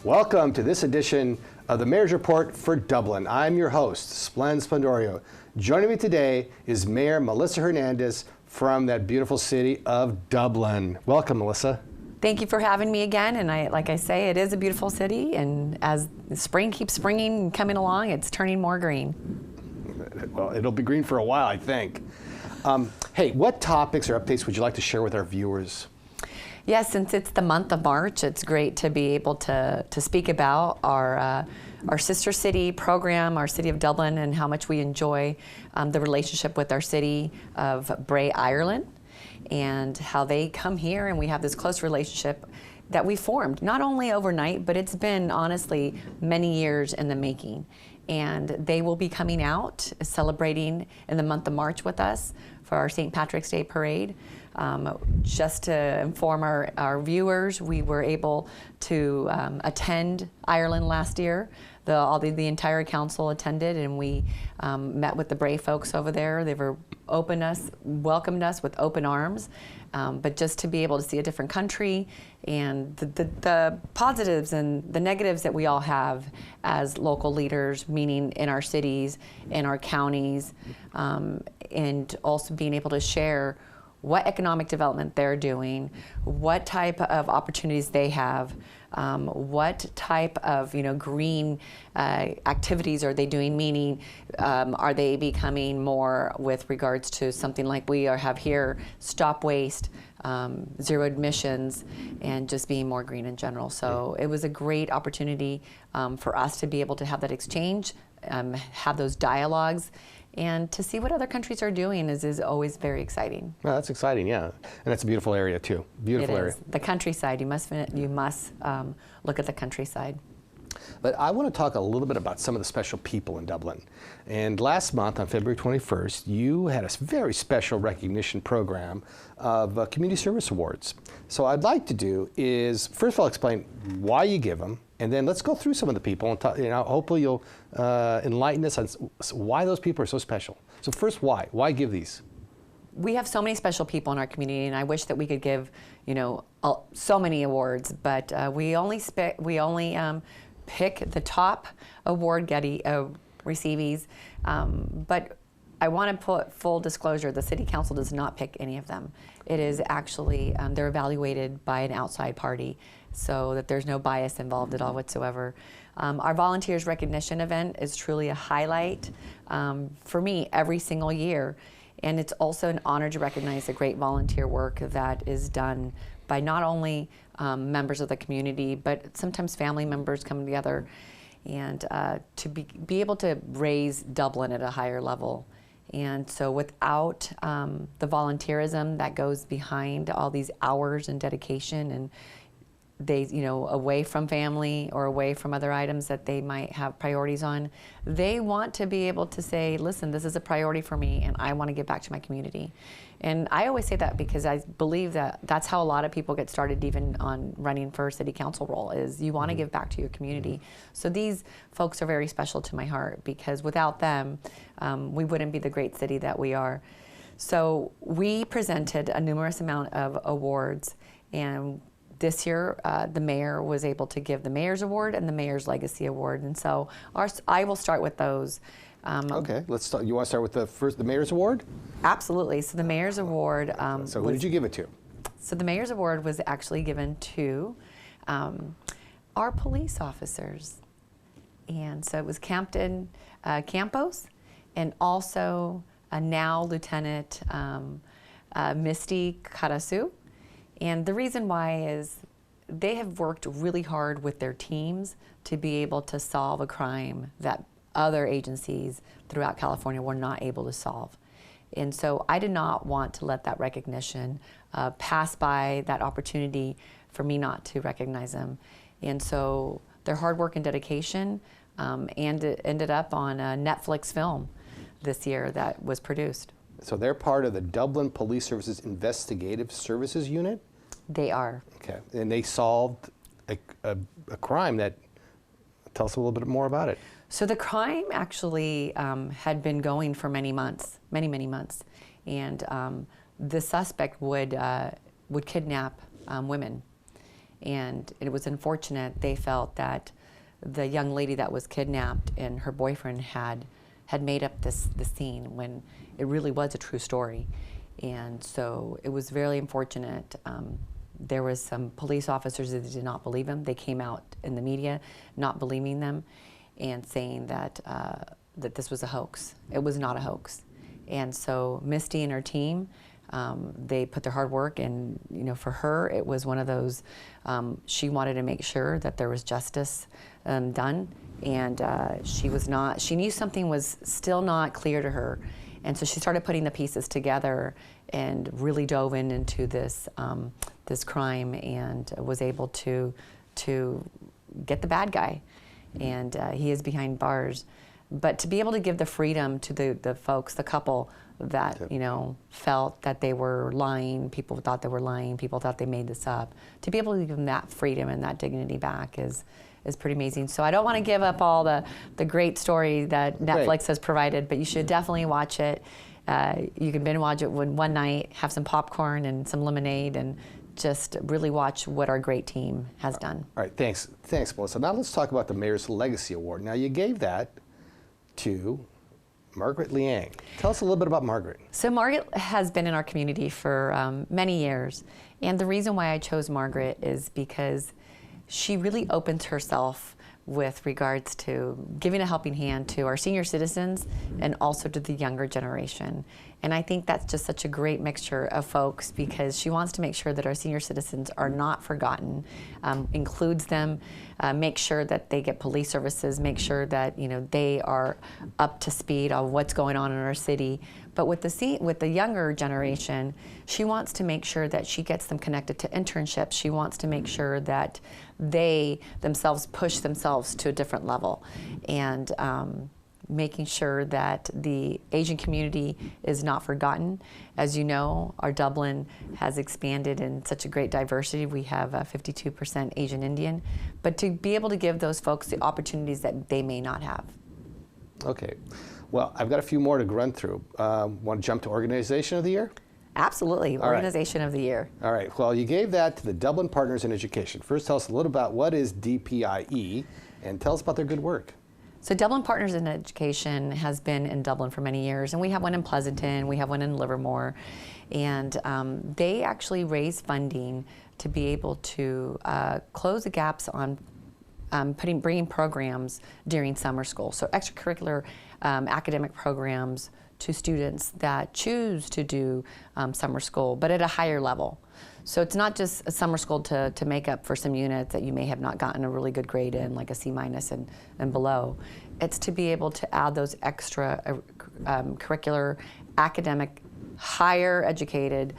Welcome to this edition of the Mayor's Report for Dublin. I'm your host, Sblendorio. Joining me today is Mayor Melissa Hernandez from that beautiful city of Dublin. Welcome, Melissa. Thank you for having me again. And like I say, it is a beautiful city. And as spring keeps springing and coming along, it's turning more green. Well, it'll be green for a while, I think. Hey, what topics or updates would you like to share with our viewers? Yes, since it's the month of March, it's great to be able to speak about our sister city program, our city of Dublin, and how much we enjoy the relationship with our city of Bray, Ireland, and how they come here and we have this close relationship that we formed, not only overnight, but it's been honestly many years in the making. And they will be coming out celebrating in the month of March with us for our St. Patrick's Day parade. Just to inform our viewers, we were able to attend Ireland last year. The entire council attended, and we met with the Bray folks over there. They welcomed us with open arms. But just to be able to see a different country and the positives and the negatives that we all have as local leaders, meaning in our cities, in our counties, and also being able to share what economic development they're doing, what type of opportunities they have, what type of green activities are they doing, meaning are they becoming more with regards to something like we have here, stop waste, zero emissions, and just being more green in general. So it was a great opportunity for us to be able to have that exchange, have those dialogues, and to see what other countries are doing is always very exciting. Well, that's exciting, yeah. And it's a beautiful area too. Beautiful area. The countryside. You must look at the countryside. But I want to talk a little bit about some of the special people in Dublin. And last month, on February 21st, you had a very special recognition program of Community Service Awards. So what I'd like to do is, first of all, explain why you give them, and then let's go through some of the people, and hopefully you'll enlighten us on why those people are so special. So first, why? Why give these? We have so many special people in our community, and I wish that we could give, so many awards, but we only pick the top award receivees. But I want to put full disclosure: the City Council does not pick any of them. It is actually they're evaluated by an outside party, so that there's no bias involved at all whatsoever. Our Volunteers Recognition event is truly a highlight for me every single year. And it's also an honor to recognize the great volunteer work that is done by not only members of the community, but sometimes family members come together, and to be able to raise Dublin at a higher level. And so without the volunteerism that goes behind all these hours and dedication, and they, away from family or away from other items that they might have priorities on, they want to be able to say, listen, this is a priority for me and I want to give back to my community. And I always say that because I believe that that's how a lot of people get started even on running for a city council role, is you want to give back to your community. So these folks are very special to my heart, because without them, we wouldn't be the great city that we are. So we presented a numerous amount of awards, and this year, the mayor was able to give the Mayor's Award and the Mayor's Legacy Award, and so I will start with those. Okay, let's start. You want to start with the Mayor's Award? Absolutely. So the Mayor's Award. So who did you give it to? So the Mayor's Award was actually given to our police officers, and so it was Captain Campos, and also now Lieutenant Misty Karasu. And the reason why is they have worked really hard with their teams to be able to solve a crime that other agencies throughout California were not able to solve. And so I did not want to let that recognition pass by, that opportunity for me not to recognize them. And so their hard work and dedication and it ended up on a Netflix film this year that was produced. So they're part of the Dublin Police Services Investigative Services Unit? They are. Okay, and they solved a crime that, tell us a little bit more about it. So the crime actually had been going for many months, many months, and the suspect would kidnap women, And it was unfortunate. They felt that the young lady that was kidnapped and her boyfriend had made up the scene when it really was a true story. And so it was very unfortunate. There was some police officers that did not believe him. They came out in the media not believing them and saying that that this was a hoax. It was not a hoax. And so Misty and her team, they put their hard work, and for her it was one of those, she wanted to make sure that there was justice done, and she knew something was still not clear to her, and so she started putting the pieces together and really dove into this this crime, and was able to get the bad guy, and he is behind bars. But to be able to give the freedom to the folks, the couple that felt that they were lying, people thought they were lying, people thought they made this up, to be able to give them that freedom and that dignity back is pretty amazing. So I don't want to give up all the great story that Netflix has provided, but you should definitely watch it. You can binge watch it one night, have some popcorn and some lemonade, and just really watch what our great team has done. All right, thanks, Melissa. Now let's talk about the Mayor's Legacy Award. Now you gave that to Margaret Liang. Tell us a little bit about Margaret. So Margaret has been in our community for many years, and the reason why I chose Margaret is because she really opens herself with regards to giving a helping hand to our senior citizens and also to the younger generation. And I think that's just such a great mixture of folks, because she wants to make sure that our senior citizens are not forgotten, includes them, make sure that they get police services, make sure that they are up to speed on what's going on in our city. But with the younger generation, she wants to make sure that she gets them connected to internships. She wants to make sure that they themselves push themselves to a different level, and making sure that the Asian community is not forgotten. As you know, our Dublin has expanded in such a great diversity. We have 52% Asian Indian, but to be able to give those folks the opportunities that they may not have. Okay, well, I've got a few more to run through. Want to jump to Organization of the Year? Absolutely, Organization of the Year. All right, well, you gave that to the Dublin Partners in Education. First, tell us a little about what is DPIE, and tell us about their good work. So Dublin Partners in Education has been in Dublin for many years, and we have one in Pleasanton, we have one in Livermore, and they actually raise funding to be able to close the gaps on bringing programs during summer school. So extracurricular academic programs to students that choose to do summer school, but at a higher level. So it's not just a summer school to make up for some units that you may have not gotten a really good grade in, like a C- and below. It's to be able to add those extra curricular, academic, higher educated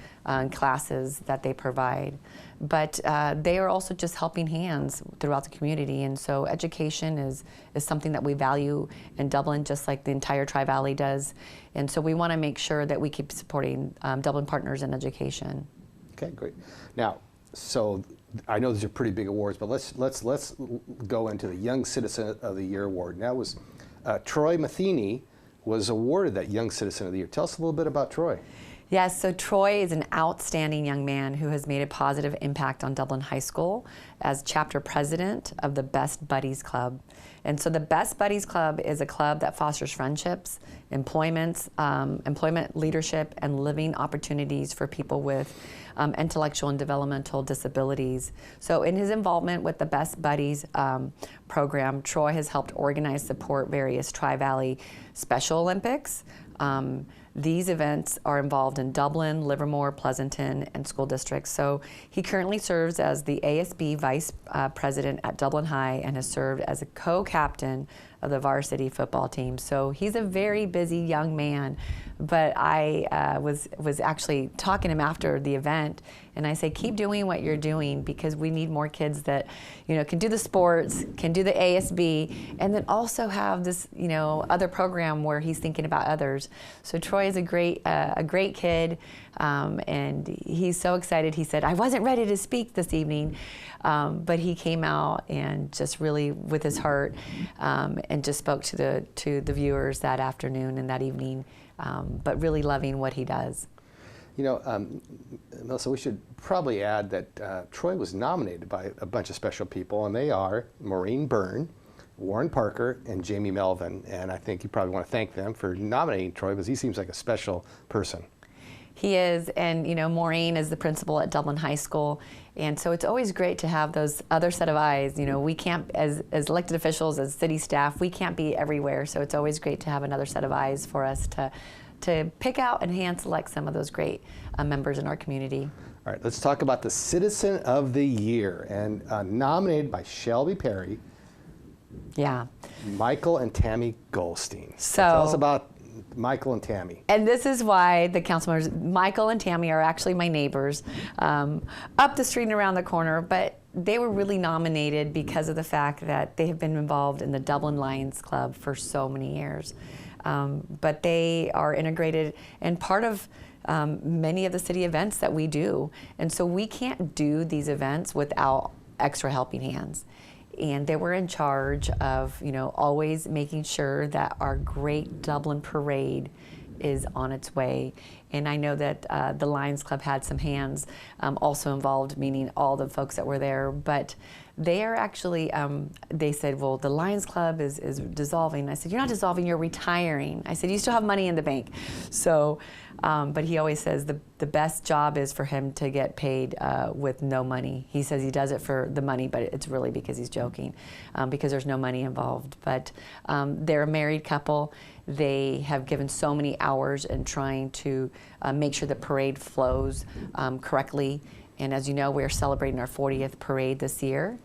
classes that they provide. But they are also just helping hands throughout the community, and so education is something that we value in Dublin, just like the entire Tri-Valley does. And so we want to make sure that we keep supporting Dublin Partners in Education. Okay, great. Now, so I know these are pretty big awards, but let's go into the Young Citizen of the Year award. Now, was Troy Matheny was awarded that Young Citizen of the Year. Tell us a little bit about Troy. Yes, so Troy is an outstanding young man who has made a positive impact on Dublin High School as chapter president of the Best Buddies Club. And so the Best Buddies Club is a club that fosters friendships, employment leadership, and living opportunities for people with intellectual and developmental disabilities. So in his involvement with the Best Buddies program, Troy has helped organize, support various Tri-Valley Special Olympics. These events are involved in Dublin, Livermore, Pleasanton, and school districts. So he currently serves as the ASB Vice President at Dublin High and has served as a co-captain of the varsity football team. So he's a very busy young man. But I was actually talking to him after the event, and I say, keep doing what you're doing, because we need more kids that can do the sports, can do the ASB, and then also have this other program where he's thinking about others. So Troy is a great kid, and he's so excited. He said, I wasn't ready to speak this evening, but he came out and just really with his heart, and just spoke to the viewers that afternoon and that evening. But really loving what he does. Melissa, we should probably add that Troy was nominated by a bunch of special people, and they are Maureen Byrne, Warren Parker, and Jamie Melvin. And I think you probably want to thank them for nominating Troy, because he seems like a special person. He is, and Maureen is the principal at Dublin High School, and so it's always great to have those other set of eyes. We can't, as elected officials, as city staff, we can't be everywhere, so it's always great to have another set of eyes for us to pick out and hand select some of those great members in our community. All right, let's talk about the Citizen of the Year, and nominated by Shelby Perry. Yeah. Michael and Tammy Goldstein. So tell us about Michael and Tammy. And this is why the council members, Michael and Tammy, are actually my neighbors up the street and around the corner, but they were really nominated because of the fact that they have been involved in the Dublin Lions Club for so many years. But they are integrated and part of many of the city events that we do. And so we can't do these events without extra helping hands. And they were in charge of, always making sure that our great Dublin parade is on its way. And I know that the Lions Club had some hands also involved, meaning all the folks that were there. But they are actually, they said, well, the Lions Club is dissolving. I said, you're not dissolving, you're retiring. I said, you still have money in the bank. So, but he always says the best job is for him to get paid with no money. He says he does it for the money, but it's really because he's joking, because there's no money involved. But they're a married couple. They have given so many hours in trying to make sure the parade flows correctly. And as you know, we're celebrating our 40th parade this year.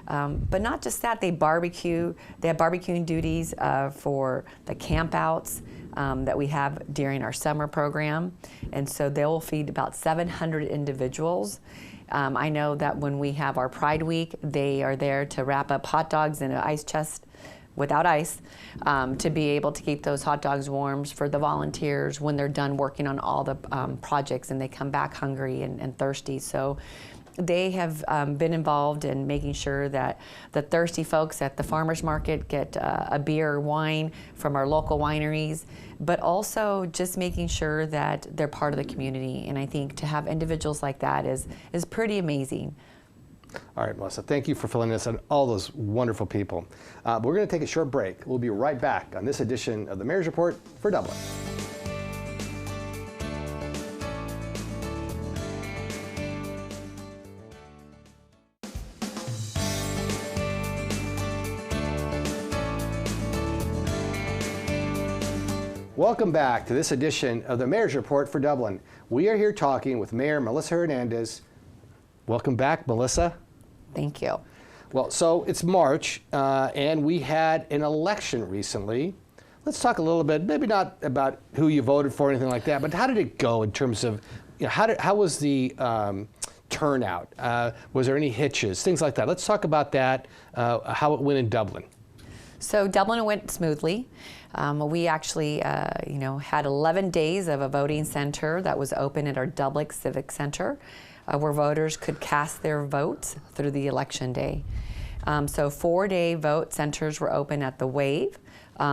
But not just that, they barbecue. They have barbecuing duties for the campouts that we have during our summer program. And so they'll feed about 700 individuals. I know that when we have our Pride Week, they are there to wrap up hot dogs in an ice chest without ice, to be able to keep those hot dogs warm for the volunteers when they're done working on all the projects and they come back hungry and thirsty. So they have been involved in making sure that the thirsty folks at the farmers market get a beer or wine from our local wineries, but also just making sure that they're part of the community. And I think to have individuals like that is pretty amazing. All right, Melissa, thank you for filling us on all those wonderful people. We're going to take a short break. We'll be right back on this edition of the Mayor's Report for Dublin. Welcome back to this edition of the Mayor's Report for Dublin. We are here talking with Mayor Melissa Hernandez. Welcome back, Melissa. Thank you. Well, so it's March, and we had an election recently. Let's talk a little bit, maybe not about who you voted for or anything like that, but how did it go in terms of, how was the turnout? Was there any hitches, things like that? Let's talk about that, how it went in Dublin. So Dublin went smoothly. We actually, had 11 days of a voting center that was open at our Dublin Civic Center, where voters could cast their votes through the election day. So 4-day vote centers were open at the Wave,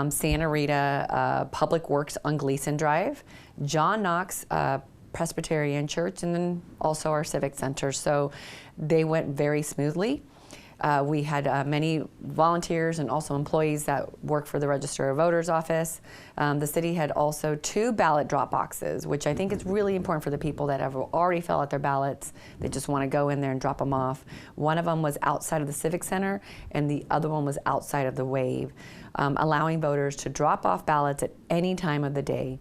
Santa Rita Public Works on Gleason Drive, John Knox Presbyterian Church, and then also our Civic Center. So they went very smoothly. We had many volunteers and also employees that work for the Register of Voters office. The city had also 2 ballot drop boxes, which I think is really important for the people that have already filled out their ballots. They just want to go in there and drop them off. One of them was outside of the Civic Center, and the other one was outside of the Wave, allowing voters to drop off ballots at any time of the day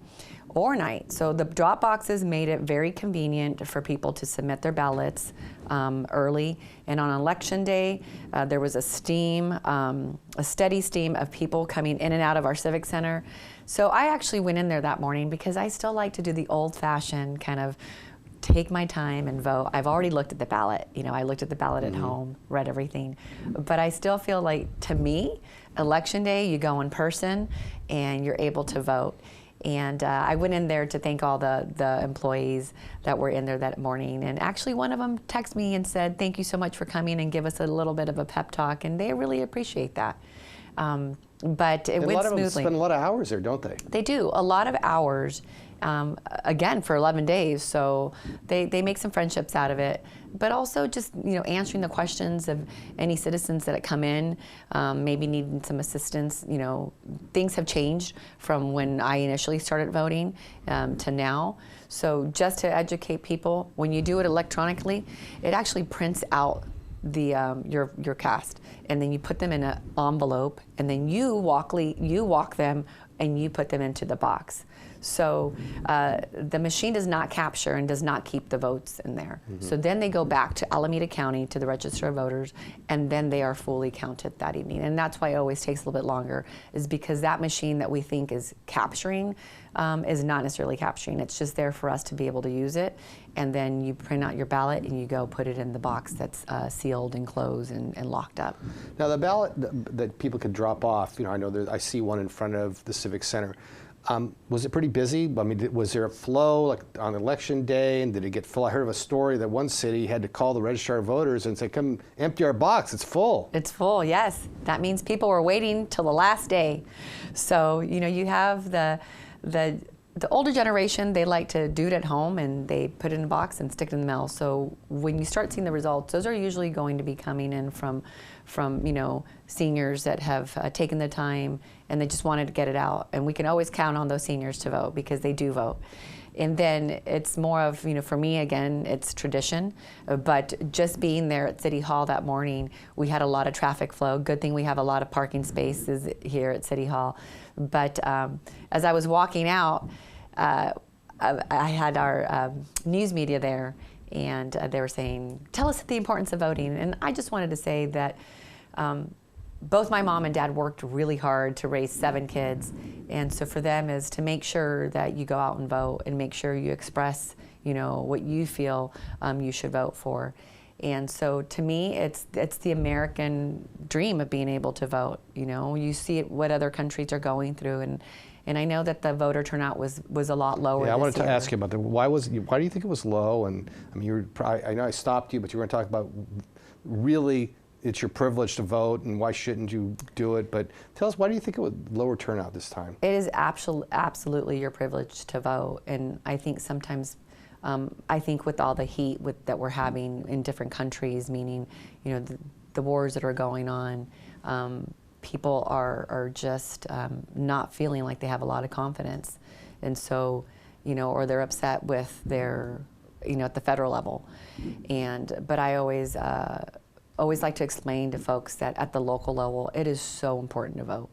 or night. So the drop boxes made it very convenient for people to submit their ballots early. And on election day, there was a steady stream of people coming in and out of our Civic Center. So I actually went in there that morning because I still like to do the old-fashioned kind of take my time and vote. I've already looked at the ballot. I looked at the ballot at home, read everything. But I still feel like, to me, election day, you go in person and you're able to vote. And I went in there to thank all the employees that were in there that morning. And actually one of them texted me and said, thank you so much for coming and give us a little bit of a pep talk. And they really appreciate that. But it And a went lot of them smoothly. spend a lot of hours there, don't they? They do a lot of hours, again for 11 days. So they make some friendships out of it, but also just answering the questions of any citizens that come in, maybe needing some assistance. Things have changed from when I initially started voting to now. So just to educate people, when you do it electronically, it actually prints out the your cast, and then you put them in an envelope, and then you walk them and you put them into the box. So the machine does not capture and does not keep the votes in there. So then they go back to Alameda County to the Register of Voters, and then they are fully counted that evening. And that's why it always takes a little bit longer, is because that machine that we think is capturing is not necessarily capturing. It's just there for us to be able to use it. And then you print out your ballot and you go put it in the box that's sealed and closed and locked up. Now the ballot that people could drop off, I know I see one in front of the Civic Center. Was it pretty busy? I mean, was there a flow like on election day, and did it get full? I heard of a story that one city had to call the Registrar of Voters and say, "Come empty our box, it's full." It's full, yes. That means people were waiting till the last day. So you have the older generation. They like to do it at home, and they put it in a box and stick it in the mail. So when you start seeing the results, those are usually going to be coming in from seniors that have taken the time and they just wanted to get it out. And we can always count on those seniors to vote because they do vote. And then it's more of, for me, again, it's tradition. But just being there at City Hall that morning, we had a lot of traffic flow. Good thing we have a lot of parking spaces here at City Hall. But as I was walking out, I had our news media there, and they were saying, "Tell us the importance of voting." And I just wanted to say that both my mom and dad worked really hard to raise 7 kids, and so for them is to make sure that you go out and vote and make sure you express, what you feel you should vote for. And so to me, it's the American dream of being able to vote. You see what other countries are going through, and I know that the voter turnout was a lot lower. Yeah, I wanted this to year. ask you about that. Why do you think it was low? And I mean, I know I stopped you, but you were going to talk about really it's your privilege to vote, and why shouldn't you do it? But tell us, why do you think it was lower turnout this time? It is absolutely your privilege to vote, and I think sometimes, I think with all the heat that we're having in different countries, meaning, the wars that are going on, people are just not feeling like they have a lot of confidence, and so, or they're upset with their, at the federal level, but I always like to explain to folks that at the local level, it is so important to vote.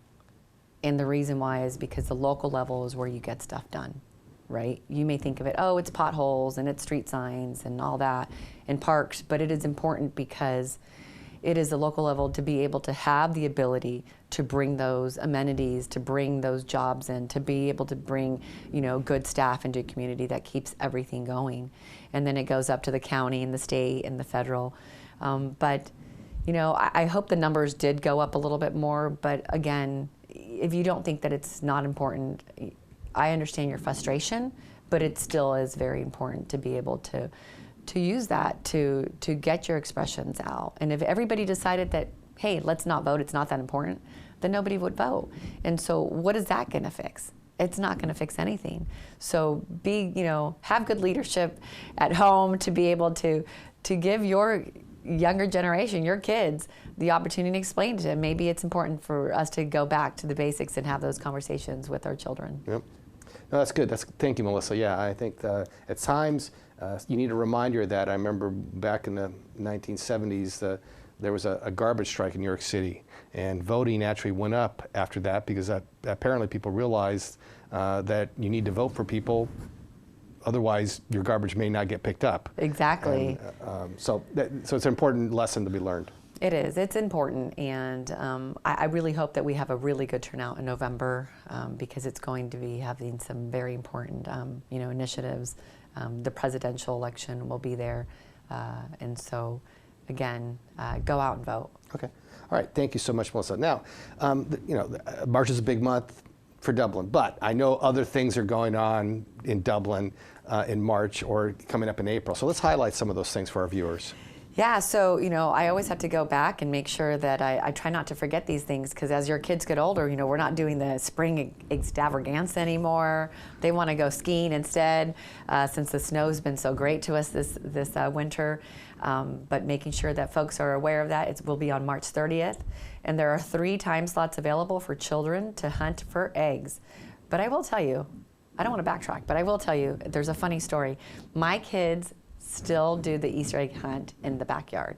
And the reason why is because the local level is where you get stuff done, right? You may think of it, oh, it's potholes and it's street signs and all that and parks, but it is important because it is the local level to be able to have the ability to bring those amenities, to bring those jobs in, to be able to bring, good staff into a community that keeps everything going. And then it goes up to the county and the state and the federal. But I hope the numbers did go up a little bit more, but again, if you don't think that it's not important, I understand your frustration, but it still is very important to be able to use that to get your expressions out. And if everybody decided that, hey, let's not vote, it's not that important, then nobody would vote. And so what is that going to fix? It's not going to fix anything. So have good leadership at home to be able to give your younger generation, your kids, the opportunity to explain to them. Maybe it's important for us to go back to the basics and have those conversations with our children. Yep. No, that's good. Thank you, Melissa. Yeah, I think at times you need a reminder of that. I remember back in the 1970s, there was a garbage strike in New York City, and voting actually went up after that because apparently people realized that you need to vote for people. Otherwise, your garbage may not get picked up. Exactly. And, so it's an important lesson to be learned. It is. It's important, and I really hope that we have a really good turnout in November because it's going to be having some very important, initiatives. The presidential election will be there, and so, again, go out and vote. Okay. All right. Thank you so much, Melissa. Now, March is a big month for Dublin, but I know other things are going on in Dublin in March or coming up in April. So let's highlight some of those things for our viewers. Yeah, so I always have to go back and make sure that I try not to forget these things, because as your kids get older, we're not doing the spring extravaganza anymore. They want to go skiing instead, since the snow's been so great to us this winter. But making sure that folks are aware of that. It will be on March 30th, and there are 3 time slots available for children to hunt for eggs. But I will tell you, I don't want to backtrack, but I will tell you, there's a funny story. My kids still do the Easter egg hunt in the backyard.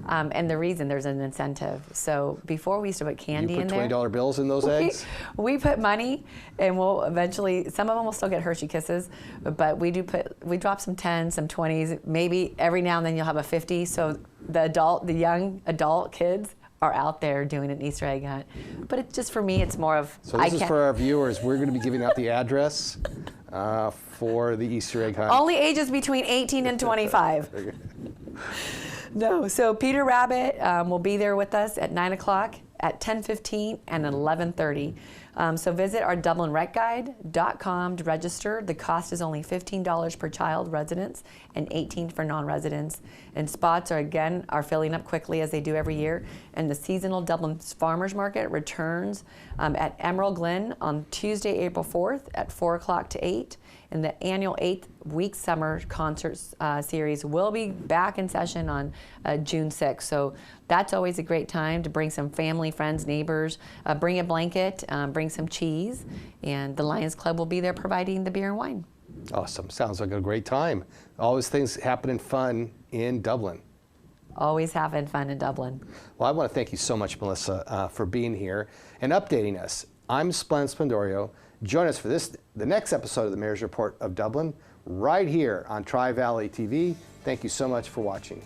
And the reason, there's an incentive. So before we used to put candy in there. You put $20 bills in those eggs? We put money, and we'll eventually, some of them will still get Hershey Kisses, but we drop some 10s, some 20s, maybe every now and then you'll have a 50. So the young adult kids are out there doing an Easter egg hunt. But it's just, for me, it's more of, so this is for our viewers. We're going to be giving out the address for the Easter egg hunt. Only ages between 18 and 25. No, so Peter Rabbit will be there with us at 9 o'clock, at 10:15, and 11:30. So visit our DublinRecGuide.com to register. The cost is only $15 per child, residents, and $18 for non-residents. And spots are filling up quickly, as they do every year. And the seasonal Dublin Farmers Market returns at Emerald Glen on Tuesday, April 4th at 4 o'clock to 8. And the annual 8th-week summer concert series will be back in session on June 6th. So that's always a great time to bring some family, friends, neighbors, bring a blanket, bring some cheese, and the Lions Club will be there providing the beer and wine. Awesome. Sounds like a great time. Always things happening fun in Dublin. Always having fun in Dublin. Well, I want to thank you so much, Melissa, for being here and updating us. I'm Sblendorio. Join us for the next episode of the Mayor's Report of Dublin, right here on Tri-Valley TV. Thank you so much for watching.